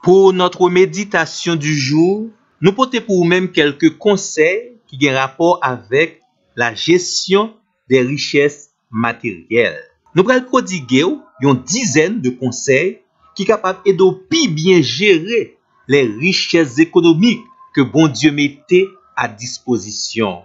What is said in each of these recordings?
Pour notre méditation du jour, nous portons pour vous-même quelques conseils qui ont rapport avec la gestion des richesses matérielles. Nous allons prodiguer une dizaine de conseils qui sont capables de bien gérer les richesses économiques que bon Dieu mettait à disposition.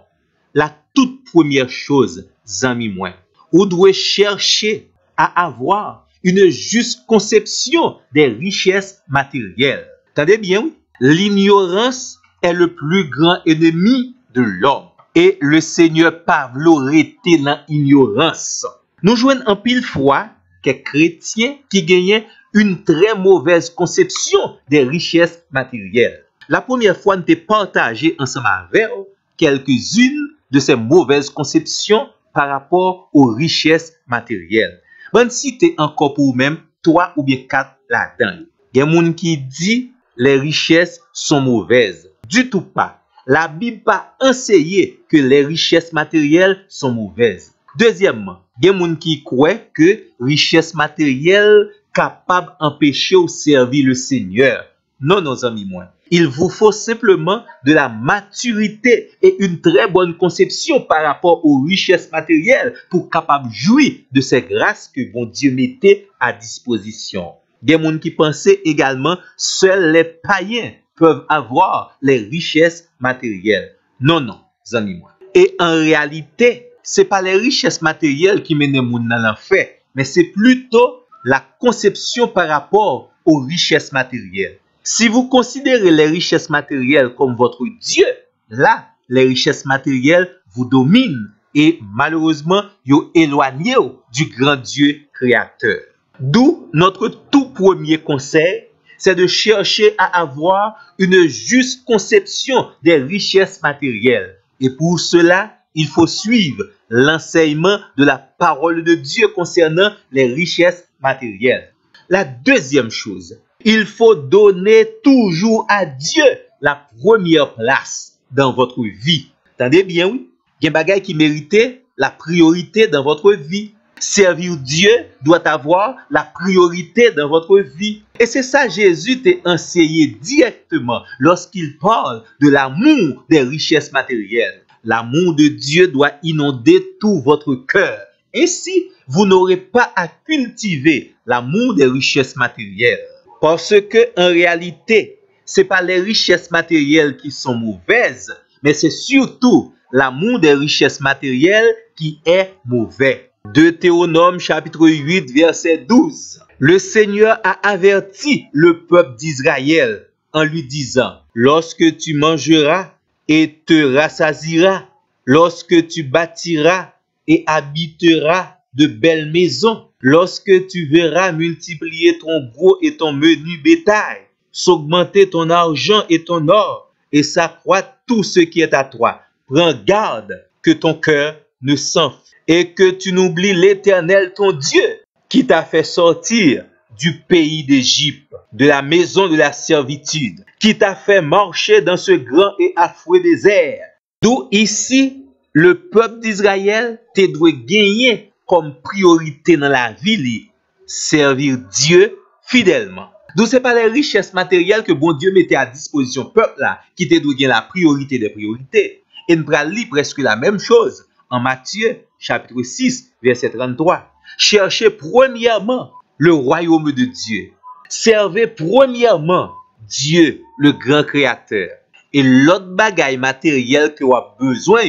La toute première chose, amis moi, vous devez chercher à avoir une juste conception des richesses matérielles. Attendez bien, l'ignorance est le plus grand ennemi de l'homme. Et le Seigneur Pavlo était dans l'ignorance. Nous jouons en pile fois quelques chrétiens qui gagnent une très mauvaise conception des richesses matérielles. La première fois, nous avons partagé ensemble avec quelques-unes de ces mauvaises conceptions par rapport aux richesses matérielles. Bonne cité encore pour vous-même, 3 ou bien 4 là-dedans. Il y a des gens qui disent les richesses sont mauvaises. Du tout pas. La Bible pas enseigné que les richesses matérielles sont mauvaises. Deuxièmement, il y a des gens qui croient que richesses matérielles capables d'empêcher ou servir le Seigneur. Non, nos amis, moi. Il vous faut simplement de la maturité et une très bonne conception par rapport aux richesses matérielles pour capable jouir de ces grâces que bon Dieu mettait à disposition. Il y a des gens qui pensaient également seuls les païens peuvent avoir les richesses matérielles. Non, non, amis, moi. Et en réalité, c'est pas les richesses matérielles qui mènent les gens dans l'enfer, mais c'est plutôt la conception par rapport aux richesses matérielles. Si vous considérez les richesses matérielles comme votre Dieu, là, les richesses matérielles vous dominent et malheureusement, vous éloignez du grand Dieu créateur. D'où notre tout premier conseil, c'est de chercher à avoir une juste conception des richesses matérielles. Et pour cela, il faut suivre l'enseignement de la parole de Dieu concernant les richesses matérielles. La deuxième chose, il faut donner toujours à Dieu la première place dans votre vie. Attendez bien, oui. Il y a des bagages qui méritent la priorité dans votre vie. Servir Dieu doit avoir la priorité dans votre vie. Et c'est ça Jésus t'a enseigné directement lorsqu'il parle de l'amour des richesses matérielles. L'amour de Dieu doit inonder tout votre cœur. Ainsi, vous n'aurez pas à cultiver l'amour des richesses matérielles. Parce que, en réalité, ce n'est pas les richesses matérielles qui sont mauvaises, mais c'est surtout l'amour des richesses matérielles qui est mauvais. Deutéronome chapitre 8, verset 12. Le Seigneur a averti le peuple d'Israël en lui disant, « Lorsque tu mangeras et te rassasieras, lorsque tu bâtiras et habiteras de belles maisons, lorsque tu verras multiplier ton gros et ton menu bétail, s'augmenter ton argent et ton or, et s'accroître tout ce qui est à toi. Prends garde que ton cœur ne s'enfle et que tu n'oublies l'Éternel ton Dieu qui t'a fait sortir du pays d'Égypte, de la maison de la servitude, qui t'a fait marcher dans ce grand et affreux désert. D'où ici, le peuple d'Israël te doit gagner comme priorité dans la vie, servir Dieu fidèlement. Donc, ce n'est pas les richesses matérielles que bon Dieu mettait à disposition peuple là, qui te doit gagner la priorité des priorités. Et nous allons lire presque la même chose en Matthieu, chapitre 6, verset 33. Cherchez premièrement le royaume de Dieu. Servez premièrement Dieu, le grand créateur. Et l'autre bagaille matériel que vous avez besoin,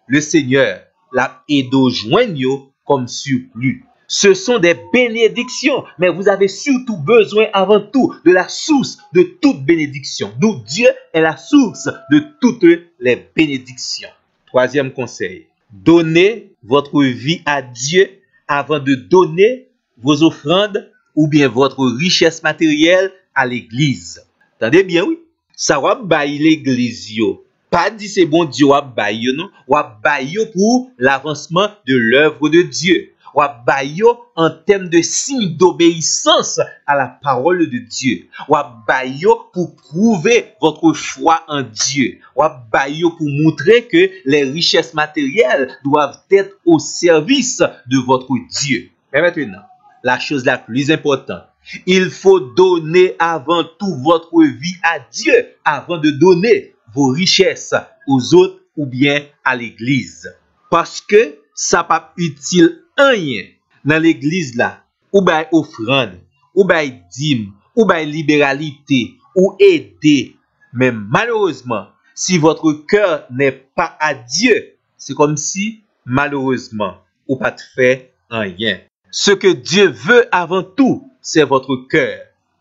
le Seigneur l'a aidé joindre comme surplus. Ce sont des bénédictions, mais vous avez surtout besoin avant tout de la source de toute bénédiction. D'où Dieu est la source de toutes les bénédictions. Troisième conseil, donnez votre vie à Dieu avant de donner vos offrandes ou bien votre richesse matérielle à l'église. Attendez bien, oui. Ça va bailler l'église, yo. Pas dit c'est bon Dieu va bailler, non. Va bailler pour l'avancement de l'œuvre de Dieu. Va bailler en termes de signe d'obéissance à la parole de Dieu. Va bailler pour prouver votre foi en Dieu. Va bailler pour montrer que les richesses matérielles doivent être au service de votre Dieu. Mais maintenant, la chose la plus importante, Il faut donner avant tout votre vie à Dieu avant de donner vos richesses aux autres ou bien à l'église. Parce que ça pas utile rien dans l'église là, ou bien offrande, ou bien dîme, ou bien libéralité, ou aider. Mais malheureusement, si votre cœur n'est pas à Dieu, c'est comme si, malheureusement, ou pas de fait rien. Ce que Dieu veut avant tout, c'est votre cœur.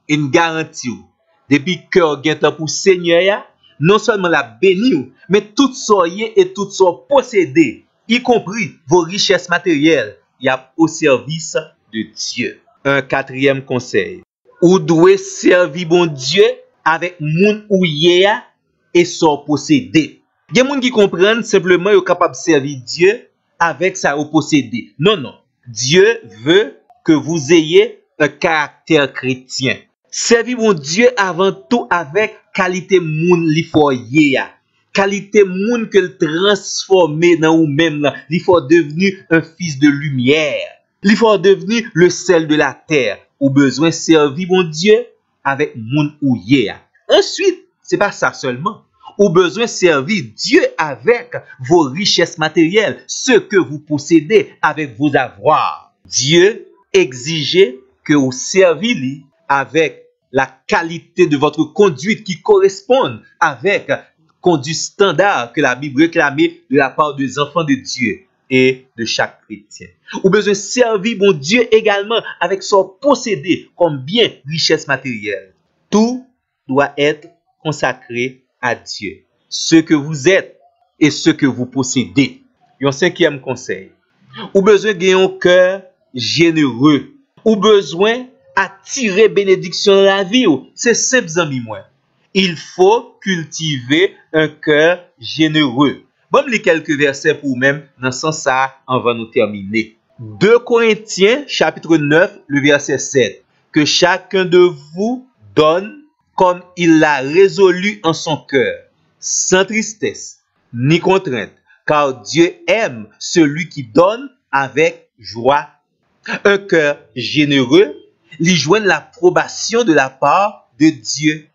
Une garantie. Depuis que vous avez pour Seigneur, non seulement la béni, mais tout soyez et tout soit possédé, y compris vos richesses matérielles, y a au service de Dieu. Un quatrième conseil. Ou devez servir bon Dieu avec moun ou yéa et son possédé. Il y a des gens qui comprennent simplement qu'ils sont capables de servir Dieu avec sa possédé. Non. Dieu veut que vous ayez un caractère chrétien. Servir mon Dieu avant tout avec qualité moun li foye. Qualité moun que le transformer dans ou même li faut devenu un fils de lumière. Li faut devenu le sel de la terre. Ou besoin servir mon Dieu avec moun ou yéa. Ensuite, c'est pas ça seulement. Ou besoin servir Dieu avec vos richesses matérielles, ce que vous possédez avec vos avoirs. Dieu exigeait que vous serviez avec la qualité de votre conduite qui corresponde avec conduite standard que la Bible réclamait de la part des enfants de Dieu et de chaque chrétien. Ou besoin servir mon Dieu également avec son possédé comme bien richesse matérielle. Tout doit être consacré à Dieu. Ce que vous êtes et ce que vous possédez. Un cinquième conseil. Ou besoin de un cœur généreux. Ou besoin attirer bénédiction dans la vie. C'est simple, amis moi. Il faut cultiver un cœur généreux. Bon, je lis quelques versets pour vous-même dans ce sens ça avant de nous terminer. 2 Corinthiens, chapitre 9, le verset 7. Que chacun de vous donne comme il l'a résolu en son cœur, sans tristesse, ni contrainte, car Dieu aime celui qui donne avec joie. Un cœur généreux, lui joint l'approbation de la part de Dieu.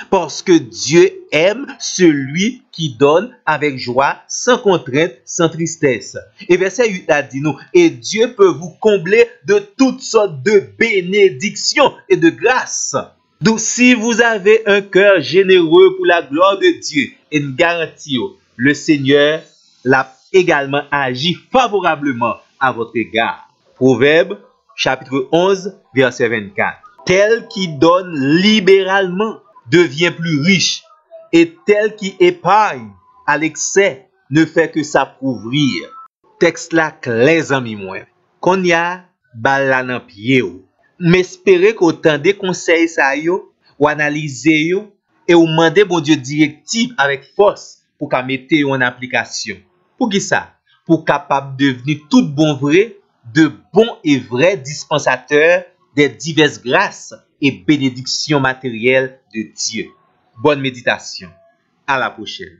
Parce que Dieu aime celui qui donne avec joie, sans contrainte, sans tristesse. Et verset 8 a dit nous, et Dieu peut vous combler de toutes sortes de bénédictions et de grâces. Donc, si vous avez un cœur généreux pour la gloire de Dieu, et une garantie, le Seigneur l'a également agi favorablement à votre égard. Proverbe, chapitre 11, verset 24. Tel qui donne libéralement devient plus riche, et tel qui épargne à l'excès ne fait que s'appauvrir. Texte là clair, amis moi. Qu'on y a bala nan pied ou. M'espérer qu'autant des conseils ça yo, ou analyser yo, et ou demander bon Dieu directive avec force pour qu'à mettre en application. Pour qui ça? Pour capable devenir tout bon vrai, de bons et vrais dispensateurs des diverses grâces et bénédictions matérielles de Dieu. Bonne méditation. À la prochaine.